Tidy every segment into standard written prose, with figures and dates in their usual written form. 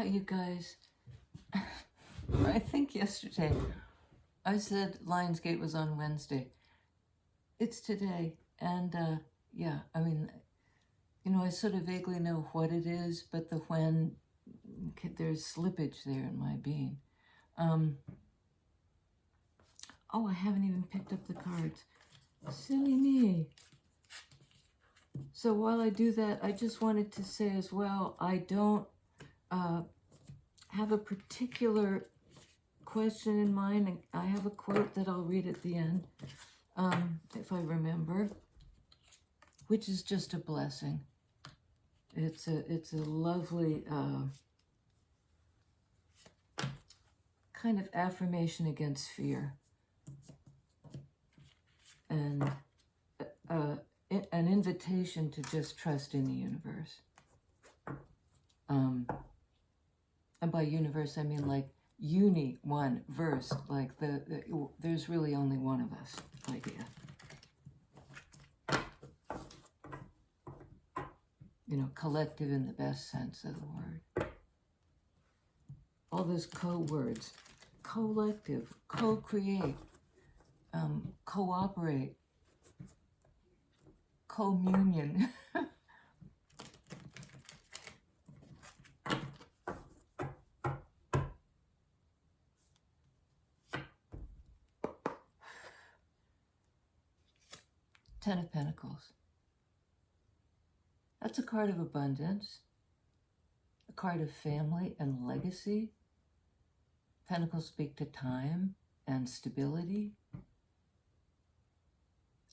Hi, you guys. I think yesterday I said Lionsgate was on Wednesday. It's today. And yeah, I mean, I sort of vaguely know what it is, but the when, there's slippage there in my being. Oh, I haven't even picked up the cards. Silly me. So while I do that, I just wanted to say as well, I don't have a particular question in mind. And I have a quote that I'll read at the end, if I remember, which is just a blessing. It's a lovely kind of affirmation against fear, and an invitation to just trust in the universe. And by universe, I mean like one verse, like there's really only one of us idea. Collective in the best sense of the word. All those co-words: collective, co-create, cooperate, communion. Ten of Pentacles. That's a card of abundance, a card of family and legacy. Pentacles speak to time and stability.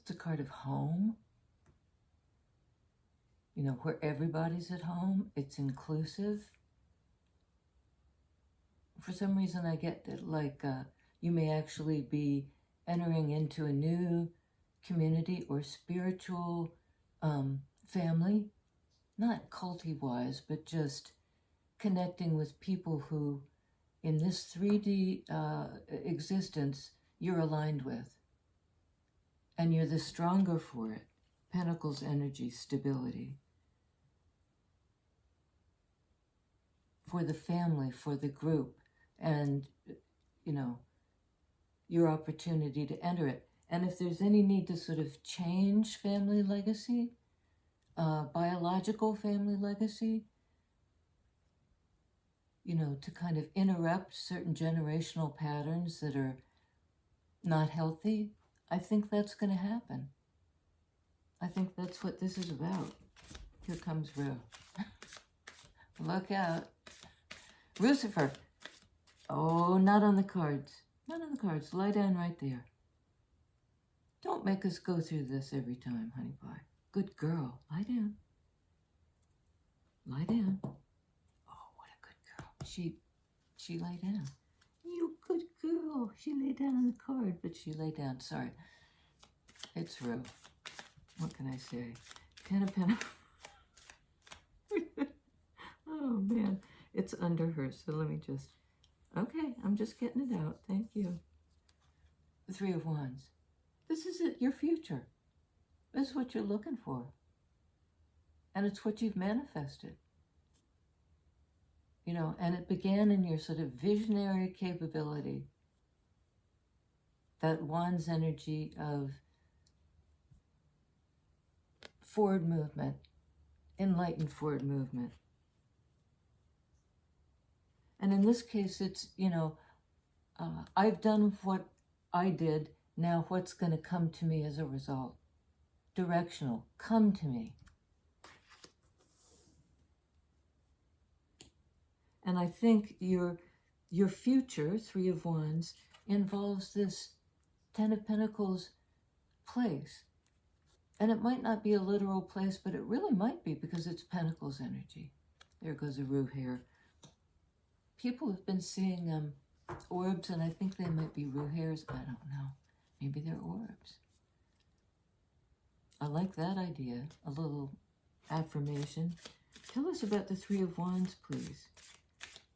It's a card of home, where everybody's at home. It's inclusive. For some reason, I get that, like, you may actually be entering into a new community or spiritual family, not culty-wise, but just connecting with people who, in this 3D existence, you're aligned with. And you're the stronger for it. Pentacles energy, stability. For the family, for the group, and, your opportunity to enter it. And if there's any need to sort of change family legacy, biological family legacy, to kind of interrupt certain generational patterns that are not healthy, I think that's going to happen. I think that's what this is about. Here comes Rue. Look out. Lucifer. Oh, not on the cards. Not on the cards. Lie down right there. Don't make us go through this every time, honey pie. Good girl. Lie down. Lie down. Oh, what a good girl. She lay down. You good girl. She lay down on the card, but she lay down. Sorry. It's Rue. What can I say? Ten of Pentacles. Oh, man. It's under her, so let me just... Okay, I'm just getting it out. Thank you. The Three of Wands. This is it, your future. This is what you're looking for. And it's what you've manifested. And it began in your sort of visionary capability. That Wands energy of forward movement, enlightened forward movement. And in this case, it's, I've done what I did. Now what's going to come to me as a result? Directional. Come to me. And I think your future, Three of Wands, involves this Ten of Pentacles place. And it might not be a literal place, but it really might be, because it's Pentacles energy. There goes a Rue hair. People have been seeing orbs, and I think they might be Rue hairs. I don't know. Maybe they're orbs. I like that idea. A little affirmation. Tell us about the Three of Wands, please.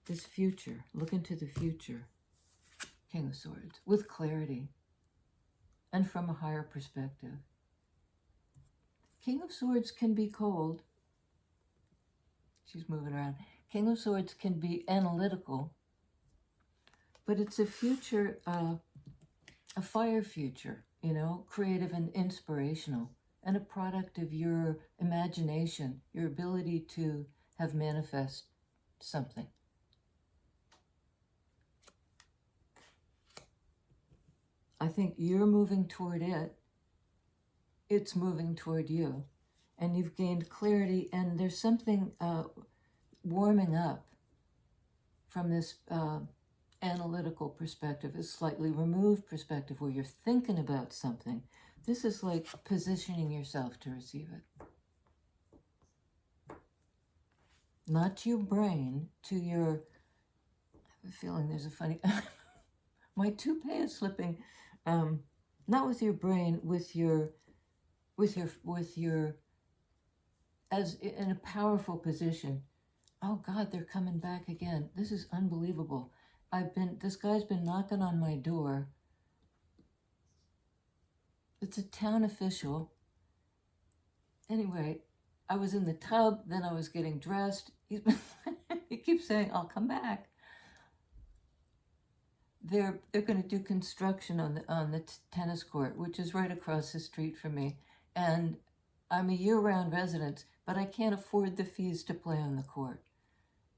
This future. Look into the future. King of Swords. With clarity. And from a higher perspective. King of Swords can be cold. She's moving around. King of Swords can be analytical, but it's a future, a fire future, you know, creative and inspirational, and a product of your imagination, your ability to have manifest something. I think you're moving toward it, it's moving toward you, and you've gained clarity, and there's something warming up from this analytical perspective, a slightly removed perspective where you're thinking about something. This is like positioning yourself to receive it. Not to your brain, to your, I have a feeling there's a funny, my toupee is slipping, not with your brain, with your, as in a powerful position. Oh God, they're coming back again. This is unbelievable. This guy's been knocking on my door. It's a town official. Anyway, I was in the tub, then I was getting dressed. He keeps saying, I'll come back. They're going to do construction on the tennis court, which is right across the street from me. And I'm a year-round resident, but I can't afford the fees to play on the court.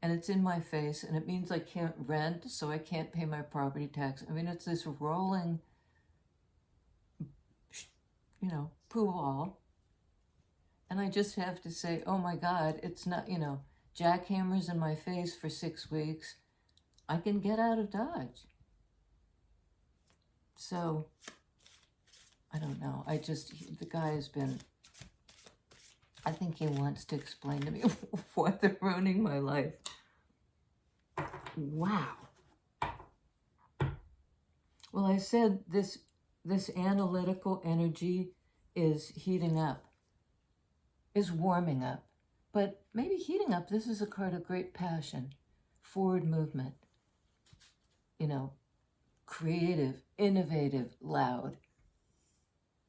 And it's in my face, and it means I can't rent, so I can't pay my property tax. I mean, it's this rolling, you know, poo ball. And I just have to say, oh my God, it's not, you know, jackhammers in my face for 6 weeks. I can get out of Dodge. So, I don't know. The guy has been, I think he wants to explain to me why they're ruining my life. Wow. Well, I said this analytical energy is heating up, is warming up. But maybe heating up, this is a card of great passion, forward movement, you know, creative, innovative, loud.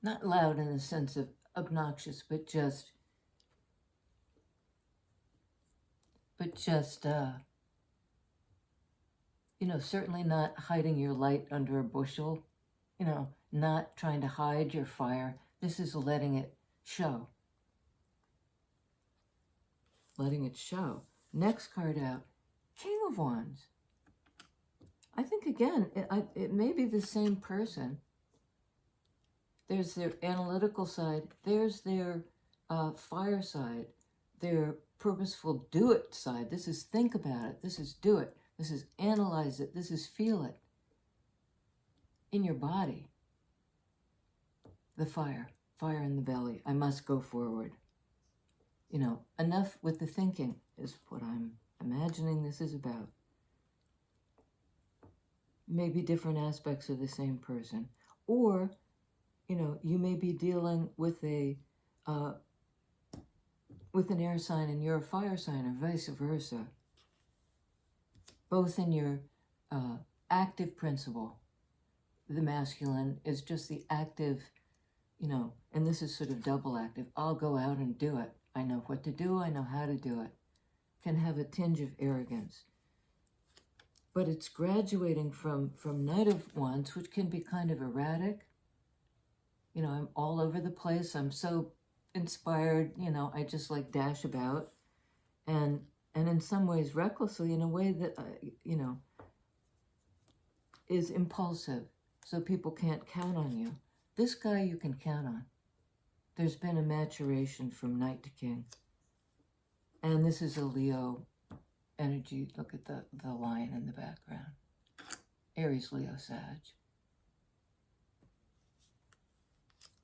Not loud in the sense of obnoxious, but just you know, certainly not hiding your light under a bushel, you know, not trying to hide your fire. This is letting it show. Letting it show. Next card out, King of Wands. I think, again, it may be the same person. There's their analytical side. There's their fire side. Their purposeful do-it side. This is think about it. This is do it. This is analyze it. This is feel it. In your body. The fire. Fire in the belly. I must go forward. You know, enough with the thinking is what I'm imagining this is about. Maybe different aspects of the same person. Or, you know, you may be dealing with with an air sign and you're a fire sign, or vice versa. Both in your active principle. The masculine is just the active, you know, and this is sort of double active. I'll go out and do it. I know what to do. I know how to do it. Can have a tinge of arrogance. But it's graduating from Knight of Wands, which can be kind of erratic. You know, I'm all over the place. I'm so inspired, you know, I just like dash about. And in some ways recklessly, in a way that, you know, is impulsive. So people can't count on you. This guy you can count on. There's been a maturation from Knight to King. And this is a Leo energy. Look at the lion in the background. Aries, Leo, Sag.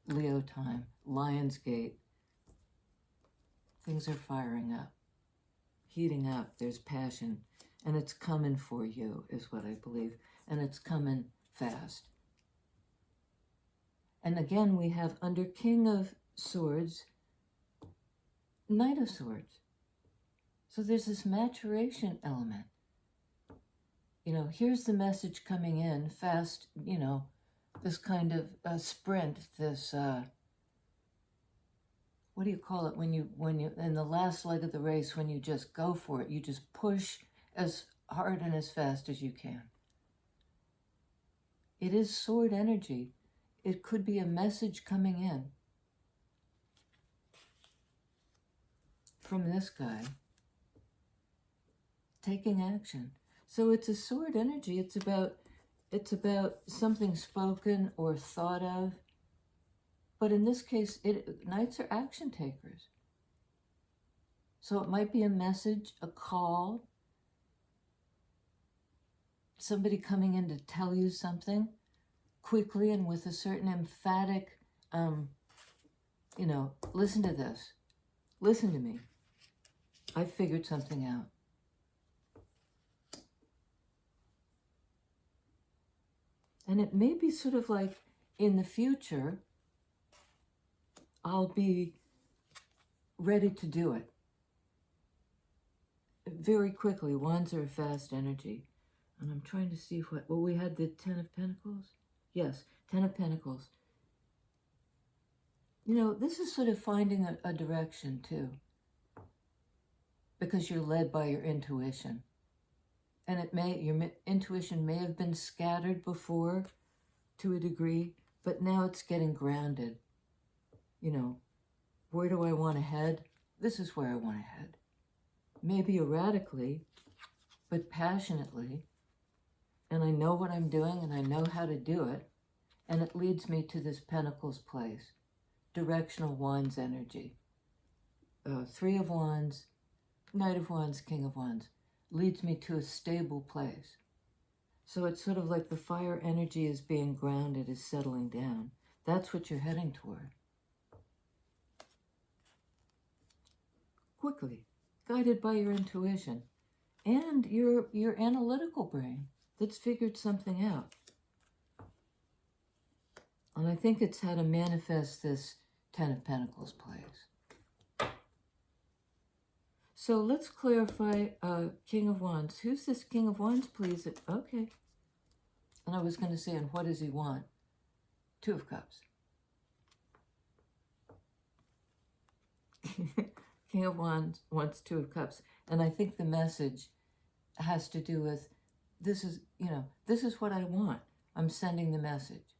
Leo time. Lion's Gate. Things are firing up. Heating up. There's passion. And it's coming for you, is what I believe. And it's coming fast. And again, we have under King of Swords, Knight of Swords. So there's this maturation element. You know, here's the message coming in fast, you know, this kind of sprint, this what do you call it, when you, in the last leg of the race, when you just go for it, you just push as hard and as fast as you can. It is sword energy. It could be a message coming in from this guy, taking action. So it's a sword energy. It's about something spoken or thought of. But in this case, knights are action takers. So it might be a message, a call, somebody coming in to tell you something quickly and with a certain emphatic, listen to this. Listen to me. I figured something out. And it may be sort of like in the future, I'll be ready to do it. Very quickly. Wands are a fast energy. And I'm trying to see what, we had the Ten of Pentacles? Yes, Ten of Pentacles. This is sort of finding a direction too. Because you're led by your intuition. And your intuition may have been scattered before to a degree, but now it's getting grounded. Where do I want to head? This is where I want to head. Maybe erratically, but passionately. And I know what I'm doing and I know how to do it. And it leads me to this Pentacles place. Directional Wands energy. Three of Wands, Knight of Wands, King of Wands. Leads me to a stable place. So it's sort of like the fire energy is being grounded, is settling down. That's what you're heading toward. Quickly, guided by your intuition and your analytical brain that's figured something out. And I think it's how to manifest this Ten of Pentacles place. So let's clarify King of Wands. Who's this King of Wands, please? Okay. And I was going to say, and what does he want? Two of Cups. King of Wands wants Two of Cups. And I think the message has to do with, this is what I want. I'm sending the message.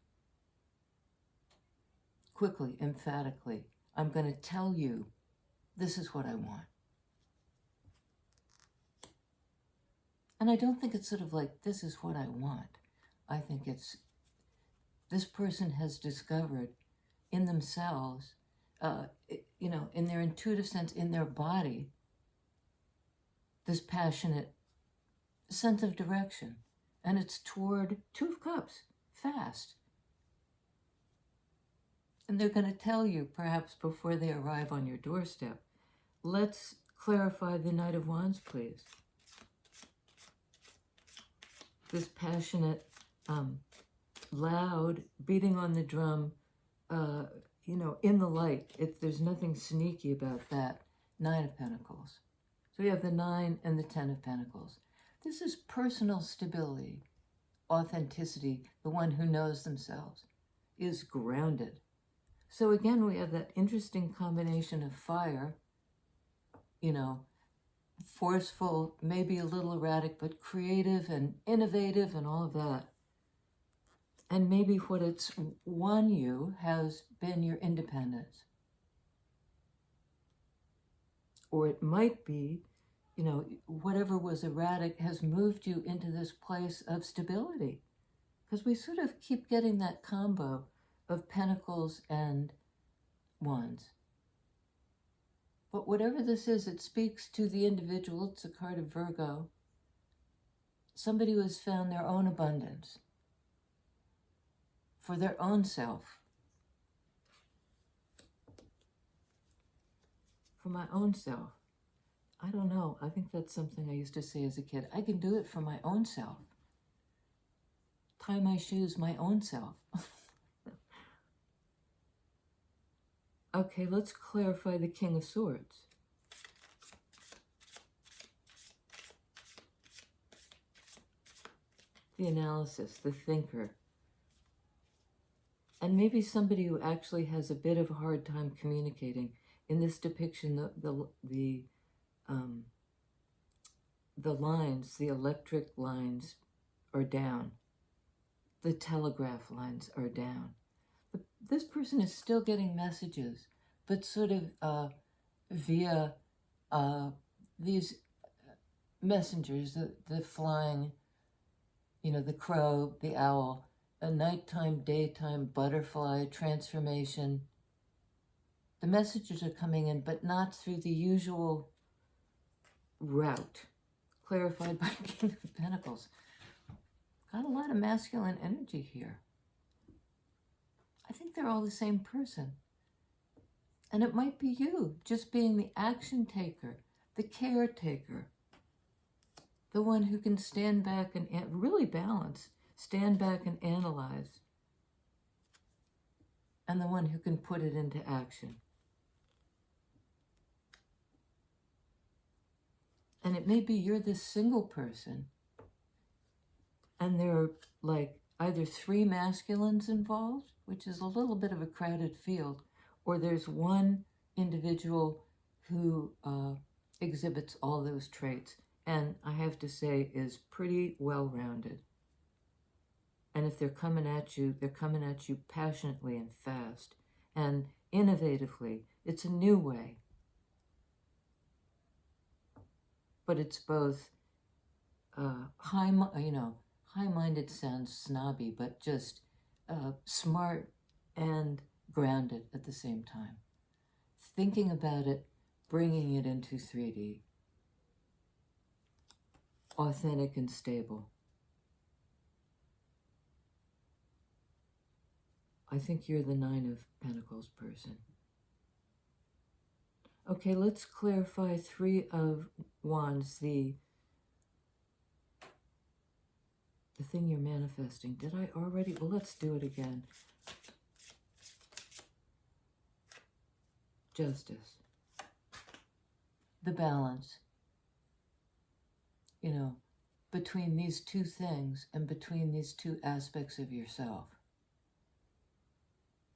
Quickly, emphatically. I'm going to tell you, this is what I want. And I don't think it's sort of like, this is what I want. I think it's, this person has discovered in themselves, in their intuitive sense, in their body, this passionate sense of direction. And it's toward Two of Cups, fast. And they're going to tell you, perhaps before they arrive on your doorstep. Let's clarify the Knight of Wands, please. This passionate, loud, beating on the drum, in the light. There's nothing sneaky about that. Nine of Pentacles. So we have the 9 and the 10 of Pentacles. This is personal stability, authenticity. The one who knows themselves is grounded. So again, we have that interesting combination of fire, forceful, maybe a little erratic, but creative and innovative and all of that. And maybe what it's won you has been your independence. Or it might be, whatever was erratic has moved you into this place of stability. Because we sort of keep getting that combo of Pentacles and Wands. But whatever this is, it speaks to the individual. It's a card of Virgo. Somebody who has found their own abundance for their own self. For my own self. I don't know. I think that's something I used to say as a kid. I can do it for my own self. Tie my shoes, my own self. Okay, let's clarify the King of Swords. The analysis, the thinker. And maybe somebody who actually has a bit of a hard time communicating in this depiction, the lines, the electric lines are down. The telegraph lines are down. This person is still getting messages, but sort of via these messengers, the flying, the crow, the owl, a nighttime, daytime, butterfly, transformation. The messages are coming in, but not through the usual route, clarified by King of Pentacles. Got a lot of masculine energy here. I think they're all the same person. And it might be you, just being the action taker, the caretaker, the one who can stand back and really balance, stand back and analyze, and the one who can put it into action. And it may be you're this single person, and there are like either 3 masculines involved, which is a little bit of a crowded field, or there's one individual who exhibits all those traits, and I have to say is pretty well-rounded. And if they're coming at you passionately and fast and innovatively. It's a new way. But it's both high-minded sounds snobby, but just smart and grounded at the same time. Thinking about it, bringing it into 3D. Authentic and stable. I think you're the 9 of Pentacles person. Okay, let's clarify 3 of Wands, the thing you're manifesting. Did I already? Well, let's do it again. Justice. The balance. Between these 2 things and between these 2 aspects of yourself.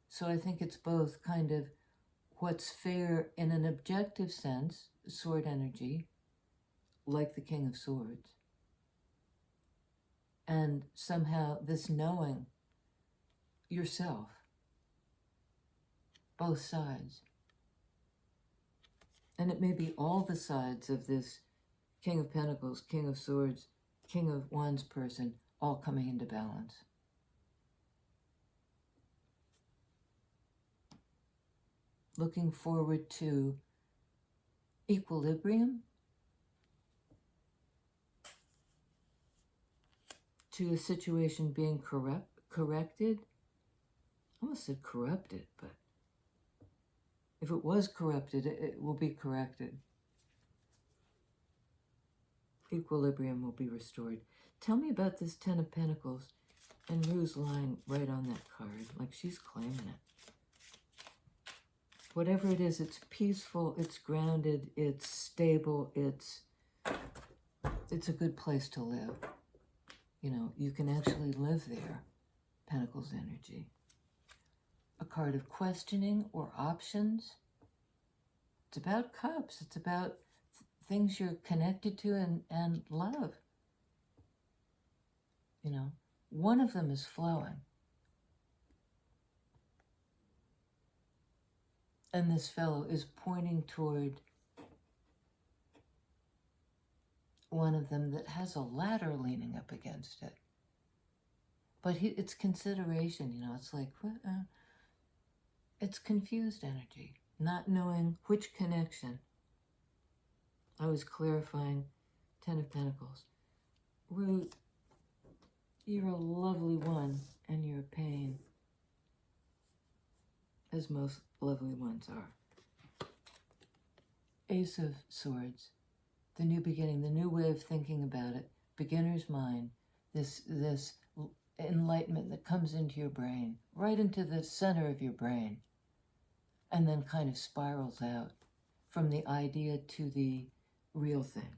So I think it's both kind of what's fair in an objective sense, sword energy, like the King of Swords, and somehow this knowing yourself, both sides. And it may be all the sides of this King of Pentacles, King of Swords, King of Wands person, all coming into balance. Looking forward to equilibrium, to a situation being corrected. I almost said corrupted, but if it was corrupted, it will be corrected. Equilibrium will be restored. Tell me about this 10 of Pentacles and Rue's lying right on that card, like she's claiming it. Whatever it is, it's peaceful, it's grounded, it's stable, it's a good place to live. You can actually live there. Pentacles energy. A card of questioning or options. It's about cups. It's about things you're connected to and love. One of them is flowing. And this fellow is pointing toward one of them that has a ladder leaning up against it. But it's consideration, it's like, it's confused energy, not knowing which connection. I was clarifying 10 of Pentacles. Ruth, you're a lovely one, and you're a pain, as most lovely ones are. Ace of Swords, the new beginning, the new way of thinking about it, beginner's mind, this enlightenment that comes into your brain, right into the center of your brain, and then kind of spirals out from the idea to the real thing.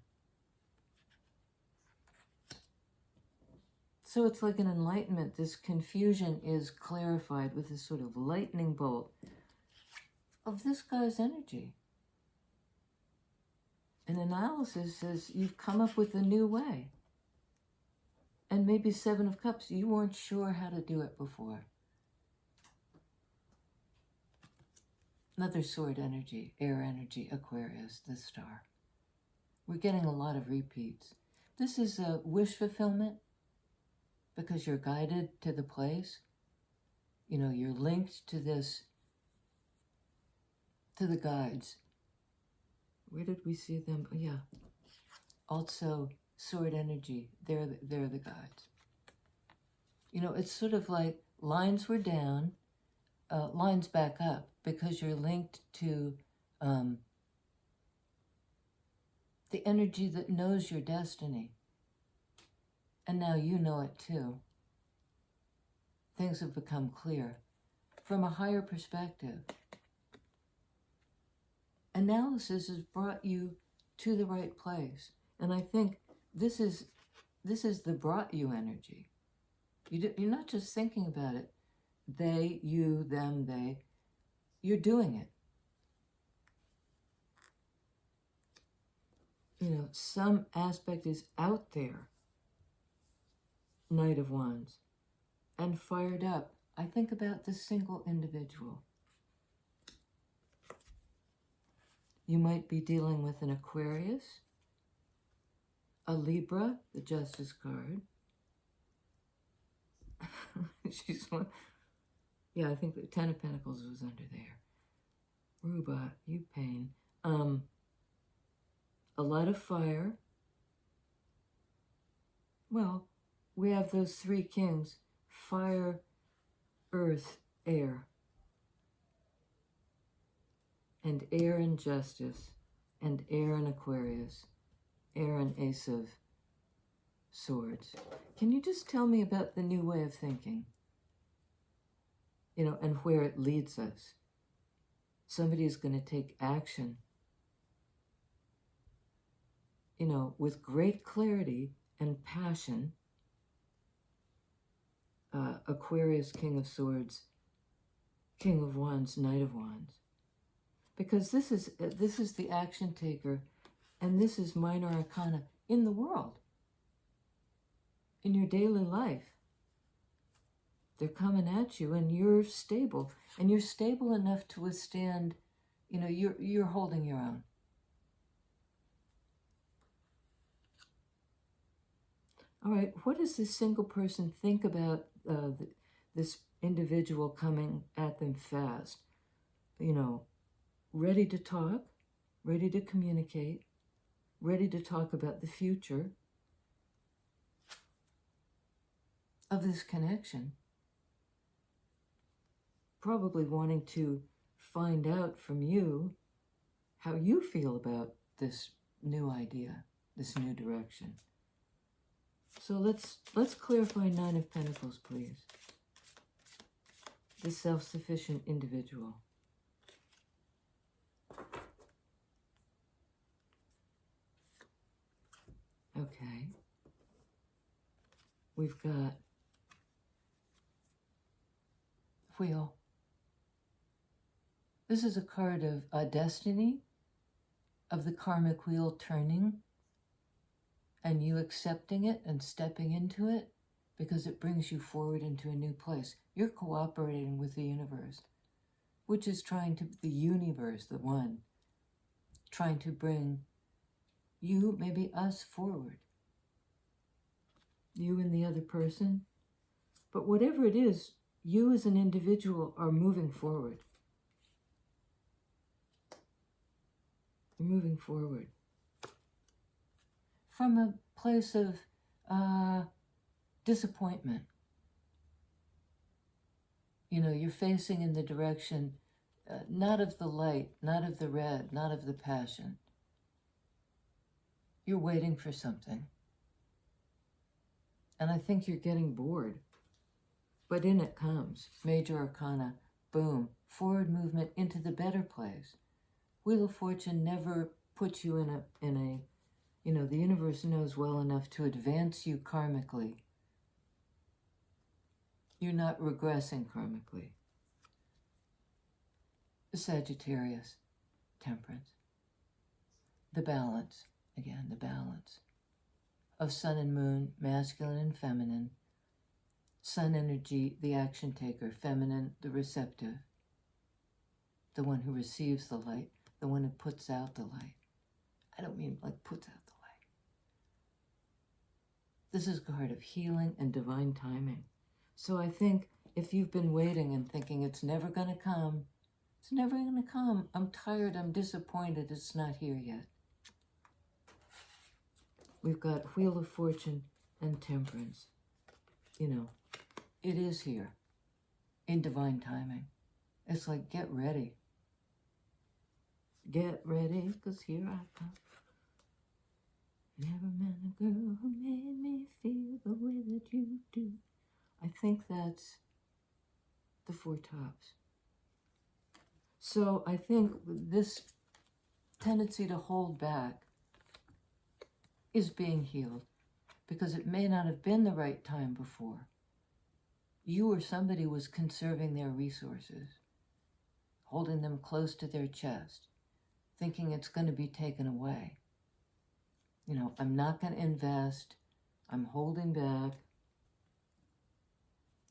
So it's like an enlightenment. This confusion is clarified with this sort of lightning bolt of this guy's energy. An analysis says you've come up with a new way. And maybe Seven of Cups, you weren't sure how to do it before. Another sword energy, air energy, Aquarius, the star. We're getting a lot of repeats. This is a wish fulfillment because you're guided to the place. You know, you're linked to this, to the guides. Where did we see them? Oh, yeah. Also, sword energy, they're the guides. You know, it's sort of like lines were down, lines back up, because you're linked to the energy that knows your destiny. And now you know it too. Things have become clear from a higher perspective. Analysis has brought you to the right place. And I think this is the brought you energy. You're not just thinking about it. They, you, them, they. You're doing it. You know, some aspect is out there. Knight of Wands. And fired up. I think about this single individual. You might be dealing with an Aquarius, a Libra, the Justice card. Yeah, I think the Ten of Pentacles was under there. Ruba, you pain. A lot of fire. Well, we have those three kings. Fire, earth, air. And air and justice. And air and Aquarius. Air and Ace of Swords. Can you just tell me about the new way of thinking? You know, and where it leads us. Somebody is going to take action, you know, with great clarity and passion. Aquarius, King of Swords, King of Wands, Knight of Wands. Because this is the action taker, and this is minor arcana in the world, in your daily life. They're coming at you, and you're stable, and you're stable enough to withstand. You know, you're holding your own. All right, what does this single person think about this individual coming at them fast? You know, ready to talk, ready to communicate, ready to talk about the future of this connection. Probably wanting to find out from you how you feel about this new idea, this new direction. So let's clarify Nine of Pentacles, please. The self-sufficient individual. Okay. We've got Wheel. This is a card of destiny, of the karmic wheel turning, and you accepting it and stepping into it because it brings you forward into a new place. You're cooperating with the universe, which is the universe, the one, trying to bring you, maybe us, forward. You and the other person. But whatever it is, you as an individual are moving forward. You're moving forward. From a place of disappointment. You know, you're facing in the direction, not of the light, not of the red, not of the passion. You're waiting for something. And I think you're getting bored. But in it comes. Major Arcana, boom, forward movement into the better place. Wheel of Fortune never puts you in a, you know, the universe knows well enough to advance you karmically. You're not regressing karmically. Sagittarius, Temperance. The balance, again, the balance of Sun and Moon, masculine and feminine. Sun energy, the action taker, feminine, the receptive, the one who receives the light, the one who puts out the light. I don't mean like puts out the light. This is a card of healing and divine timing. So I think if you've been waiting and thinking it's never going to come, it's never going to come. I'm tired, I'm disappointed, it's not here yet. We've got Wheel of Fortune and Temperance. You know, it is here in divine timing. It's like, get ready. Get ready, because here I come. Never met a girl who made me feel the way that you do. I think that's the Four Tops. So I think this tendency to hold back is being healed, because it may not have been the right time before. You or somebody was conserving their resources, holding them close to their chest, thinking it's going to be taken away. You know, I'm not going to invest, I'm holding back.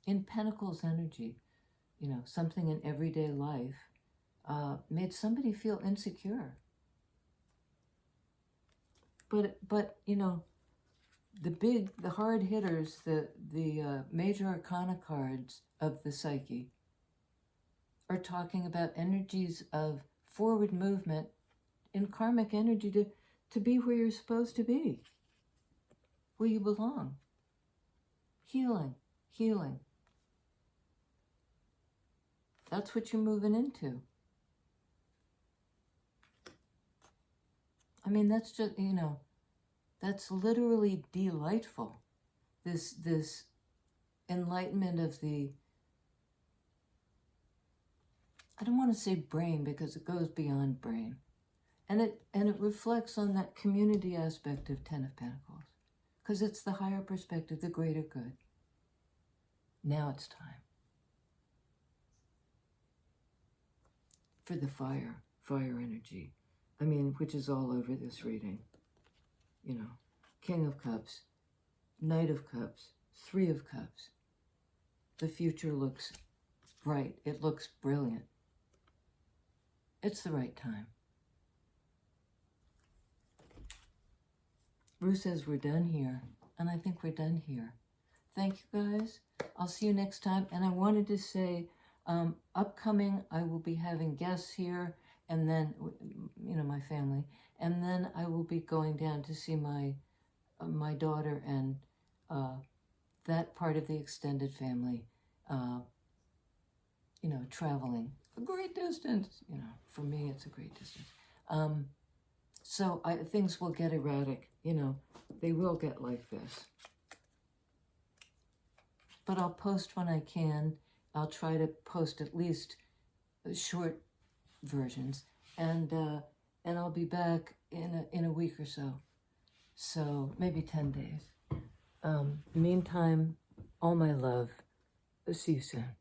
In Pentacles energy, you know, something in everyday life made somebody feel insecure. But you know, the hard hitters, the major arcana cards of the psyche are talking about energies of forward movement in karmic energy to be where you're supposed to be, where you belong. Healing, healing. That's what you're moving into. I mean, that's just, you know, that's literally delightful. This enlightenment of the, I don't want to say brain because it goes beyond brain. And it reflects on that community aspect of Ten of Pentacles, because it's the higher perspective, the greater good. Now it's time for the fire energy. I mean, which is all over this reading. You know, King of Cups, Knight of Cups, Three of Cups. The future looks bright. It looks brilliant. It's the right time. Bruce says we're done here, and I think we're done here. Thank you, guys. I'll see you next time. And I wanted to say, upcoming, I will be having guests here, and then, you know, my family, and then I will be going down to see my daughter and that part of the extended family, you know, traveling a great distance. You know, for me, it's a great distance. So things will get erratic, you know, they will get like this. But I'll post when I can. I'll try to post at least short versions, and I'll be back in a week or so. So maybe 10 days. Meantime, all my love. See you soon.